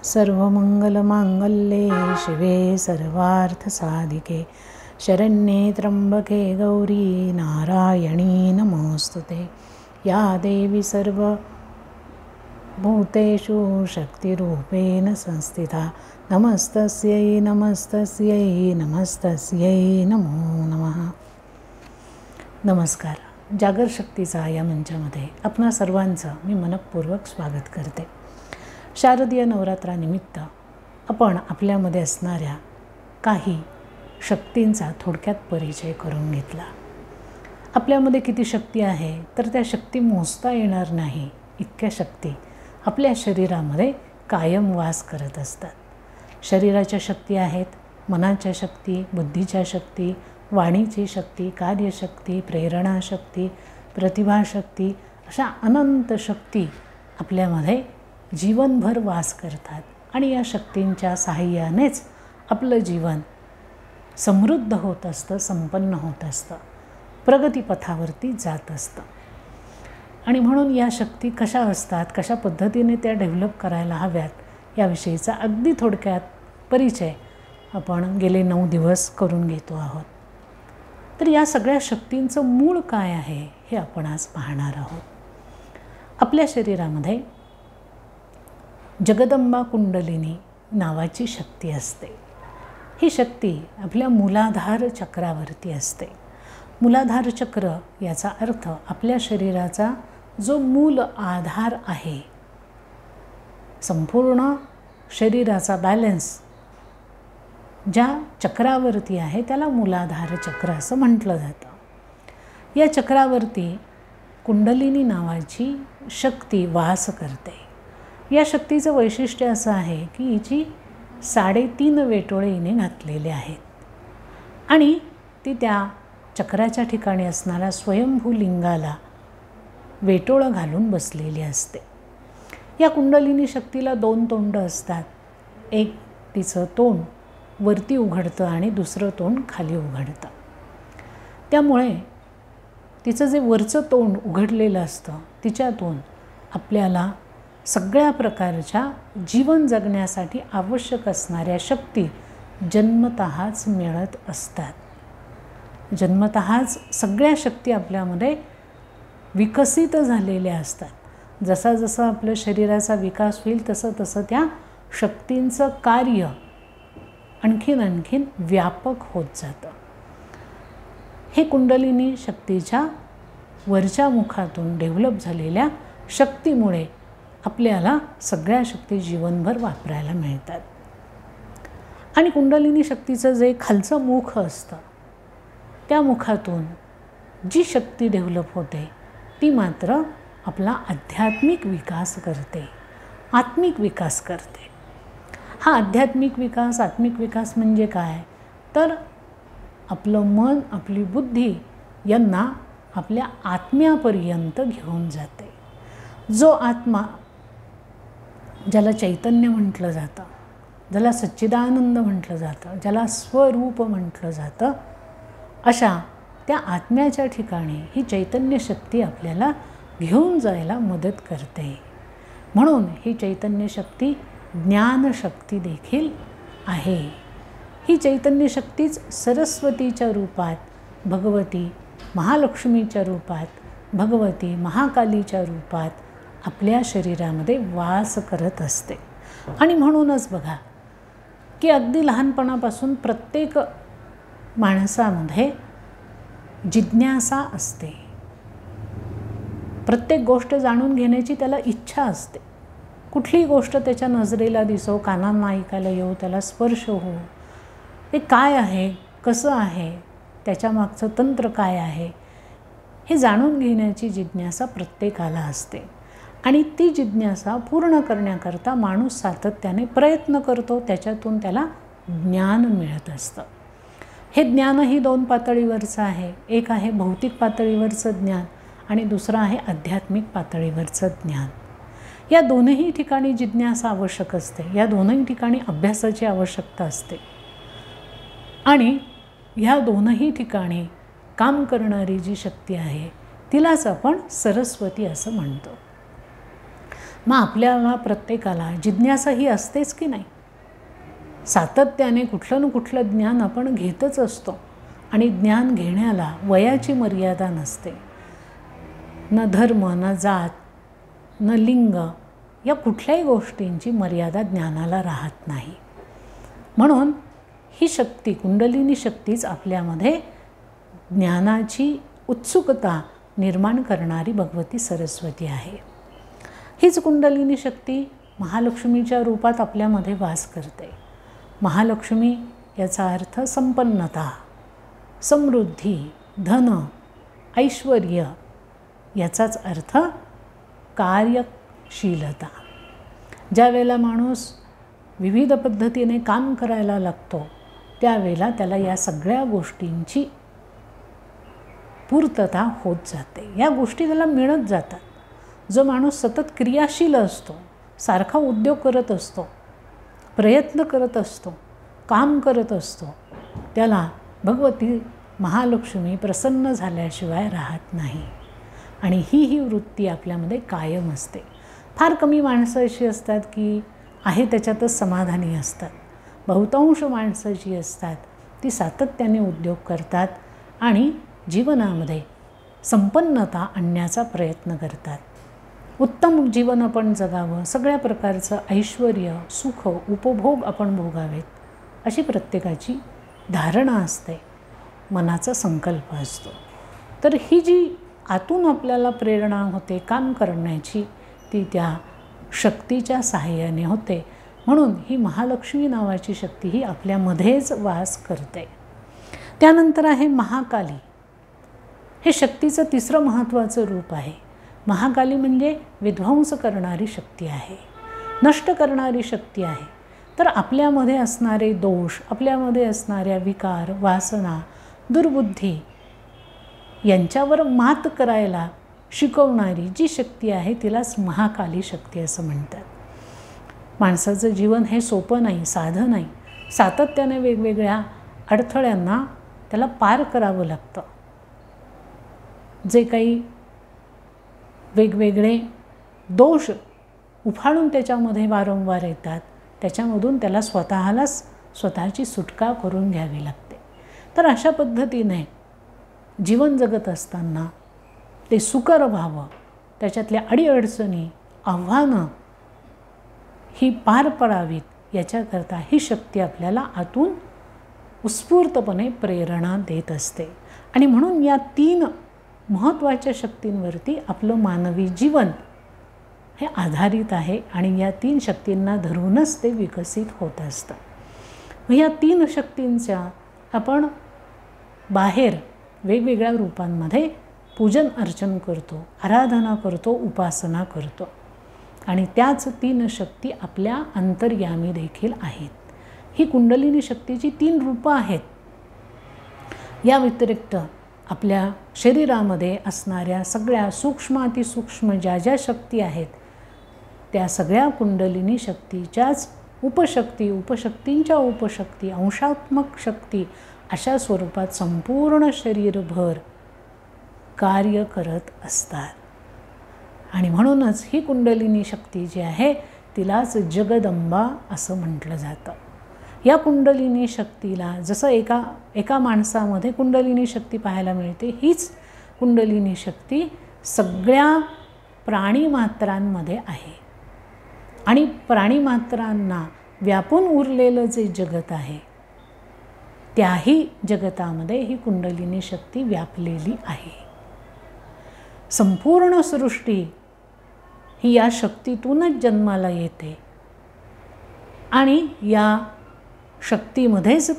सर्वमंगलमांगल्ये शिवे सर्वार्थसाधिके शरण्ये त्र्यंबके गौरी नारायणी नमोस्तुते। या देवी सर्वभूतेषु शक्तिरूपेण संस्थिता नमस्तस्यै नमस्तस्यै नमस्तस्यै नमो नमः। नमस्कार। जागर शक्तीचा या मंचामध्ये आपणा सर्वांचं मी मनपूर्वक स्वागत करते। शारदीय नवरात्रानिमित्त आपण आपल्यामध्ये असणाऱ्या काही शक्तींचा थोडक्यात परिचय करून घेतला। आपल्यामध्ये किती शक्ती आहे तर त्या शक्ती मोजता येणार नाही इतक्या शक्ती आपल्या शरीरामध्ये कायम वास करत असतात। शरीराच्या शक्ती आहेत, मनाच्या शक्ती, बुद्धीच्या शक्ती, वाणीची शक्ती, कार्यशक्ती, प्रेरणाशक्ती, प्रतिभाशक्ती, अशा अनंत शक्ती आपल्यामध्ये जीवनभर वास करतात आणि या शक्तींच्या साहाय्यानेच आपलं जीवन समृद्ध होत असतं, संपन्न होत असतं, प्रगतीपथावरती जात असतं। आणि म्हणून या शक्ती कशा असतात, कशा पद्धतीने त्या डेव्हलप करायला हव्यात याविषयीचा अगदी थोडक्यात परिचय आपण गेले 9 दिवस करून घेतो आहोत। तर या सगळ्या शक्तींचं मूळ काय आहे हे आपण आज पाहणार आहोत। आपल्या शरीरामध्ये जगदंबा कुंडलिनी नावाची शक्ती असते। ही शक्ती आपल्या मूलाधार चक्रावरती असते। मूलाधार चक्र याचा अर्थ आपल्या शरीराचा जो मूल आधार आहे, संपूर्ण शरीराचा बॅलन्स ज्या चक्रावरती आहे त्याला मूलाधार चक्र असं म्हटलं जातं। या चक्रावरती कुंडलिनी नावाची शक्ती वास करते। या शक्तीचं वैशिष्ट्य असं आहे की हिची 3.5 वेटोळे हिने घातलेले आहेत आणि ती त्या चक्राच्या ठिकाणी असणाऱ्या स्वयंभू लिंगाला वेटोळं घालून बसलेली असते। या कुंडलिनी शक्तीला 2 तोंड असतात। एक तिचं तोंड वरती उघडतं आणि दुसरं तोंड खाली उघडतं। त्यामुळे तिचं जे वरचं तोंड उघडलेलं असतं तिच्यातून आपल्याला सगळ्या प्रकारच्या जीवन जगण्यासाठी आवश्यक असणाऱ्या शक्ती जन्मतःच मिळत असतात। जन्मतःच सगळ्या शक्ती आपल्यामध्ये विकसित झालेल्या असतात। जसा जसा आपल्या शरीराचा विकास होईल तसं तसं त्या शक्तींचं कार्य आणखीन व्यापक होत जातं। हे कुंडलिनी शक्तीच्या वरच्या मुखातून डेव्हलप झालेल्या शक्तीमुळे आपल्याला सगळ्या शक्ती जीवनभर वापरायला मिळतात। आणि कुंडलिनी शक्तीचं जे खालचं मुख असतं त्या मुखातून जी शक्ती डेव्हलप होते ती मात्र आपला आध्यात्मिक विकास करते, आत्मिक विकास करते। हा आध्यात्मिक विकास, आत्मिक विकास म्हणजे काय तर आपलं मन, आपली बुद्धी यांना आपल्या आत्म्यापर्यंत घेऊन जाते। जो आत्मा ज्याला चैतन्य म्हटलं जातं, ज्याला सच्चिदानंद म्हटलं जातं, ज्याला स्वरूप म्हटलं जातं, अशा त्या आत्म्याच्या ठिकाणी ही चैतन्य शक्ती आपल्याला घेऊन जायला मदत करते। म्हणून ही चैतन्य शक्ती ज्ञानशक्ती देखील आहे। ही चैतन्य शक्तीच सरस्वतीच्या रूपात, भगवती महालक्ष्मीच्या रूपात, भगवती महाकालीच्या रूपात आपल्या शरीरामध्ये वास करत असते। आणि म्हणूनच बघा की अगदी लहानपणापासून प्रत्येक माणसामध्ये जिज्ञासा असते। प्रत्येक गोष्ट जाणून घेण्याची त्याला इच्छा असते। कुठलीही गोष्ट त्याच्या नजरेला दिसो, कानांना ऐकायला येऊ, त्याला स्पर्श हो, ते काय आहे, कसं आहे, त्याच्या मागचं तंत्र काय आहे हे जाणून घेण्याची जिज्ञासा प्रत्येकाला असते। आणि ती जिज्ञासा पूर्ण करण्याकरता माणूस सातत्याने प्रयत्न करतो, त्याच्यातून त्याला ज्ञान मिळत असतं। हे ज्ञानही 2 पातळीवरचं आहे। एक आहे भौतिक पातळीवरचं ज्ञान आणि दुसरं आहे आध्यात्मिक पातळीवरचं ज्ञान। या दोनही ठिकाणी जिज्ञासा आवश्यक असते, या दोनही ठिकाणी अभ्यासाची आवश्यकता असते। आणि ह्या दोनही ठिकाणी काम करणारी जी शक्ती आहे तिलाच आपण सरस्वती असं म्हणतो। मग आपल्याला प्रत्येकाला जिज्ञासा ही असतेच की नाही? सातत्याने कुठलं ना कुठलं ज्ञान आपण घेतच असतो आणि ज्ञान घेण्याला वयाची मर्यादा नसते. न धर्म, न जात, न लिंग या कुठल्याही गोष्टींची मर्यादा ज्ञानाला राहत नाही. म्हणून ही शक्ती, कुंडलिनी शक्तीच आपल्यामध्ये ज्ञानाची उत्सुकता निर्माण करणारी भगवती सरस्वती आहे. हीच कुंडलिनी शक्ती महालक्ष्मीच्या रूपात आपल्यामध्ये वास करते. महालक्ष्मी याचा अर्थ संपन्नता, समृद्धी, धन, ऐश्वर्य याचाच अर्थ कार्यशीलता. ज्या वेळेला माणूस विविध पद्धतीने काम करायला लागतो त्यावेळेला त्याला या सगळ्या गोष्टींची पूर्तता होत जाते. या गोष्टी त्याला मिळत जातात. जो माणूस सतत क्रियाशील असतो, सारखा उद्योग करत असतो, प्रयत्न करत असतो, काम करत असतो, त्याला भगवती महालक्ष्मी प्रसन्न झाल्याशिवाय राहत नाही. आणि ही वृत्ती आपल्यामध्ये कायम असते. फार कमी माणसं अशी असतात की आहे त्याच्यातच समाधानी असतात. बहुतांश माणसं जी असतात ती सातत्याने उद्योग करतात आणि जीवनामध्ये संपन्नता आणण्याचा प्रयत्न करतात. उत्तम जीवन आपण जगावं, सगळ्या प्रकारचं ऐश्वर्य, सुख, उपभोग आपण भोगावेत अशी प्रत्येकाची धारणा असते, मनाचा संकल्प असतो. तर ही जी आतून आपल्याला प्रेरणा होते काम करण्याची ती त्या शक्तीच्या सहाय्याने होते. म्हणून ही महालक्ष्मी नावाची शक्ती ही आपल्यामध्येच वास करते. त्यानंतर आहे महाकाली. हे शक्तीचं तिसरं महत्त्वाचं रूप आहे. महाकाली म्हणजे विध्वंस करणारी शक्ती आहे, नष्ट करणारी शक्ती आहे. तर आपल्यामध्ये असणारे दोष, आपल्यामध्ये असणाऱ्या विकार, वासना, दुर्बुद्धी यांच्यावर मात करायला शिकवणारी जी शक्ती आहे तिलाच महाकाली शक्ती असं म्हणतात. माणसाचं जीवन हे सोपं नाही, साधं नाही. सातत्याने वेगवेगळ्या अडथळ्यांना त्याला पार करावं लागतं. जे काही वेगवेगळे दोष उफाळून त्याच्यामध्ये वारंवार येतात त्याच्यामधून त्याला स्वतःची सुटका करून घ्यावी लागते. तर अशा पद्धतीने जीवन जगत असताना ते सुकर व्हावं, त्याच्यातल्या अडीअडचणी, आव्हानं ही पार पडावीत याच्याकरता ही शक्ती आपल्याला आतून उत्स्फूर्तपणे प्रेरणा देत असते. आणि म्हणून या 3 महत्त्वाच्या शक्तींवरती आपलं मानवी जीवन हे आधारित आहे आणि या 3 शक्तींना धरूनच ते विकसित होत असतं. मग या 3 शक्तींच्या आपण बाहेर वेगवेगळ्या रूपांमध्ये पूजन अर्चन करतो, आराधना करतो, उपासना करतो आणि त्याच 3 शक्ती आपल्या अंतर्यामी देखील आहेत. ही कुंडलिनी शक्तीची 3 रूपं आहेत. या व्यतिरिक्त आपल्या शरीरामध्ये असणाऱ्या सगळ्या सूक्ष्मातिसूक्ष्म ज्या शक्ती आहेत त्या सगळ्या कुंडलिनी शक्तीच्याच उपशक्ती, उपशक्तींच्या उपशक्ती, अंशात्मक शक्ती अशा स्वरूपात संपूर्ण शरीरभर कार्य करत असतात. आणि म्हणूनच ही कुंडलिनी शक्ती जी आहे तिलाच जगदंबा असं म्हटलं जातं. या कुंडलिनी शक्तीला जसं एका माणसामध्ये कुंडलिनी शक्ती पाहायला मिळते, हीच कुंडलिनी शक्ती सगळ्या प्राणीमात्रांमध्ये आहे. आणि प्राणीमात्रांना व्यापून उरलेलं जे जगत आहे त्याही जगतामध्ये ही कुंडलिनी शक्ती व्यापलेली आहे. संपूर्ण सृष्टी ही या शक्तीतूनच जन्माला येते आणि या शक्तीमध्येच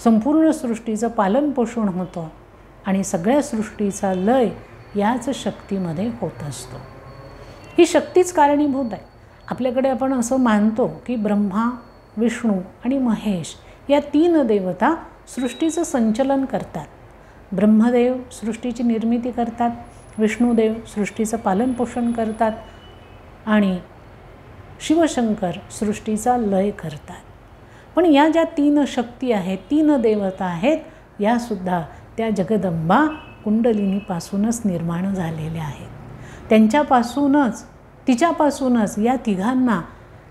संपूर्ण सृष्टीचं पालनपोषण होतं आणि सगळ्या सृष्टीचा लय याच शक्तीमध्ये होत असतो. ही शक्तीच कारणीभूत आहे. आपल्याकडे आपण असं मानतो की ब्रह्मा, विष्णू आणि महेश या 3 देवता सृष्टीचं संचलन करतात. ब्रह्मदेव सृष्टीची निर्मिती करतात, विष्णुदेव सृष्टीचं पालनपोषण करतात आणि शिवशंकर सृष्टीचा लय करतात. पण या ज्या 3 शक्ती आहेत, 3 देवता आहेत, यासुद्धा त्या जगदंबा कुंडलिनीपासूनच निर्माण झालेल्या आहेत. त्यांच्यापासूनच तिच्यापासूनच या तिघांना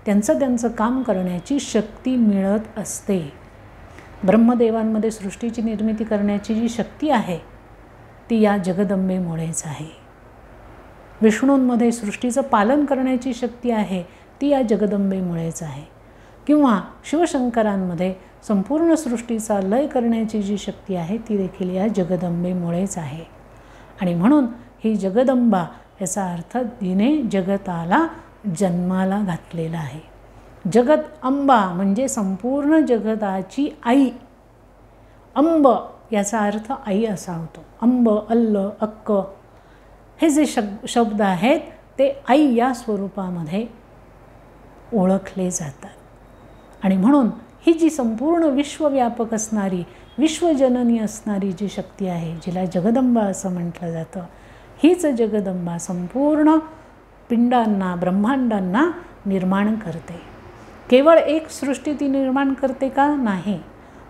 त्यांचं काम करण्याची शक्ती मिळत असते. ब्रह्मदेवांमध्ये सृष्टीची निर्मिती करण्याची जी शक्ती आहे ती या जगदंबेमुळेच आहे. विष्णूंमध्ये सृष्टीचं पालन करण्याची शक्ती आहे ती या जगदंबेमुळेच आहे. किंवा शिवशंकरांमध्ये संपूर्ण सृष्टीचा लय करण्याची जी शक्ती आहे ती देखील या जगदंबेमुळेच आहे. आणि म्हणून ही जगदंबा याचा अर्थ तिने जगताला जन्माला घातलेला आहे. जगत अंबा म्हणजे संपूर्ण जगताची आई. अंब याचा अर्थ आई असा होतो. अंब, अल्ल, अक्क हे जे शब्द आहेत ते आई या स्वरूपामध्ये ओळखले जातात. आणि म्हणून ही जी संपूर्ण विश्वव्यापक असणारी, विश्वजननी असणारी जी शक्ती आहे, जिला जगदंबा असं म्हटलं जातं, हीच जगदंबा संपूर्ण पिंडांना, ब्रह्मांडांना निर्माण करते. केवळ एक सृष्टी ती निर्माण करते का? नाही.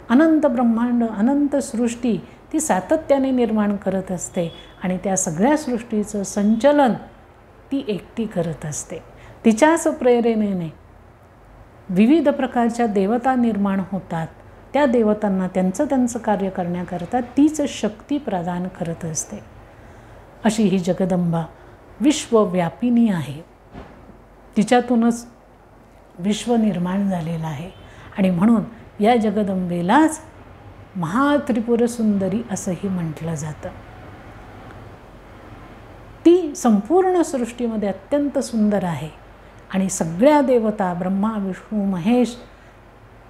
अनंत ब्रह्मांड, अनंत सृष्टी ती सातत्याने निर्माण करत असते आणि त्या सगळ्या सृष्टीचं संचलन ती एकटी करत असते. तिच्याच प्रेरणेने विविध प्रकारच्या देवता निर्माण होतात. त्या देवतांना त्यांचं कार्य करण्याकरता तीच शक्ती प्रदान करत असते. अशी ही जगदंबा विश्वव्यापिनी आहे. तिच्यातूनच विश्व निर्माण झालेलं आहे. आणि म्हणून या जगदंबेलाच महात्रिपुर सुंदरी असंही म्हटलं जातं. ती संपूर्ण सृष्टीमध्ये अत्यंत सुंदर आहे. आणि सगळ्या देवता, ब्रह्मा, विष्णू, महेश,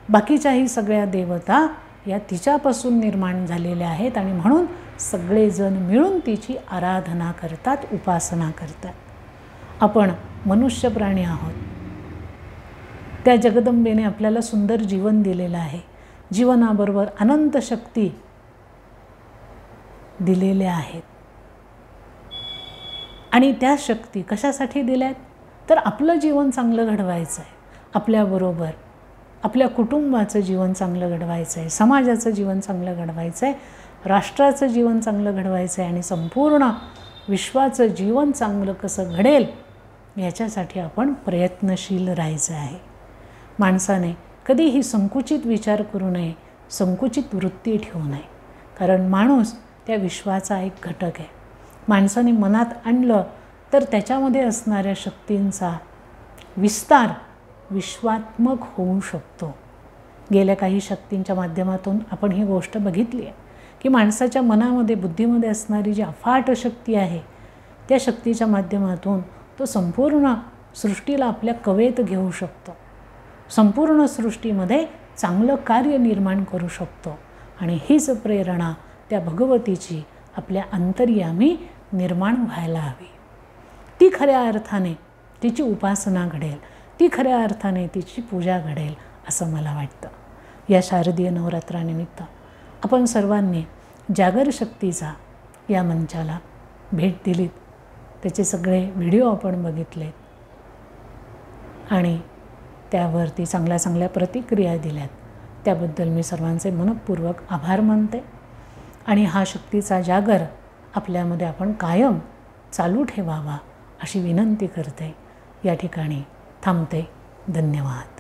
बाकीच्याही सगळ्या देवता या तिच्यापासून निर्माण झालेल्या आहेत. आणि म्हणून सगळेजण मिळून तिची आराधना करतात, उपासना करतात. आपण मनुष्य प्राणी आहोत. त्या जगदंबेने आपल्याला सुंदर जीवन दिलेलं आहे. जीवनाबरोबर अनंत शक्ती दिलेल्या आहेत. आणि त्या शक्ती कशासाठी दिल्यात? तर आपलं जीवन चांगलं घडवायचं आहे. आपल्याबरोबर आपल्या कुटुंबाचं जीवन चांगलं घडवायचं आहे, समाजाचं जीवन चांगलं घडवायचं आहे, राष्ट्राचं जीवन चांगलं घडवायचं आहे आणि संपूर्ण विश्वाचं जीवन चांगलं कसं घडेल याच्यासाठी आपण प्रयत्नशील राहायचं आहे. माणसाने कधीही संकुचित विचार करू नये, संकुचित वृत्ती ठेवू नये. कारण माणूस त्या विश्वाचा एक घटक आहे. माणसाने मनात आणलं तर त्याच्यामध्ये असणाऱ्या शक्तींचा विस्तार विश्वात्मक होऊ शकतो. गेल्या काही शक्तींच्या माध्यमातून आपण ही गोष्ट बघितली आहे की माणसाच्या मनामध्ये, बुद्धीमध्ये असणारी जी अफाट शक्ती आहे त्या शक्तीच्या माध्यमातून तो संपूर्ण सृष्टीला आपल्या कवेत घेऊ शकतो. संपूर्ण सृष्टीमध्ये चांगलं कार्य निर्माण करू शकतो. आणि हीच प्रेरणा त्या भगवतीची आपल्या अंतर्यामी निर्माण व्हायला हवी. ती खऱ्या अर्थाने तिची उपासना घडेल, ती खऱ्या अर्थाने तिची पूजा घडेल असं मला वाटतं. या शारदीय नवरात्रानिमित्त आपण सर्वांनी जागर शक्तीचा या मंचाला भेट दिलीत. त्याचे सगळे व्हिडिओ आपण बघितलेत आणि त्यावरती चांगल्या प्रतिक्रिया दिल्यात. त्याबद्दल मी सर्वांचे मनपूर्वक आभार मानते. आणि हा शक्तीचा जागर आपल्यामध्ये आपण कायम चालू ठेवावा अशी विनंती करते. या ठिकाणी थांबते. धन्यवाद.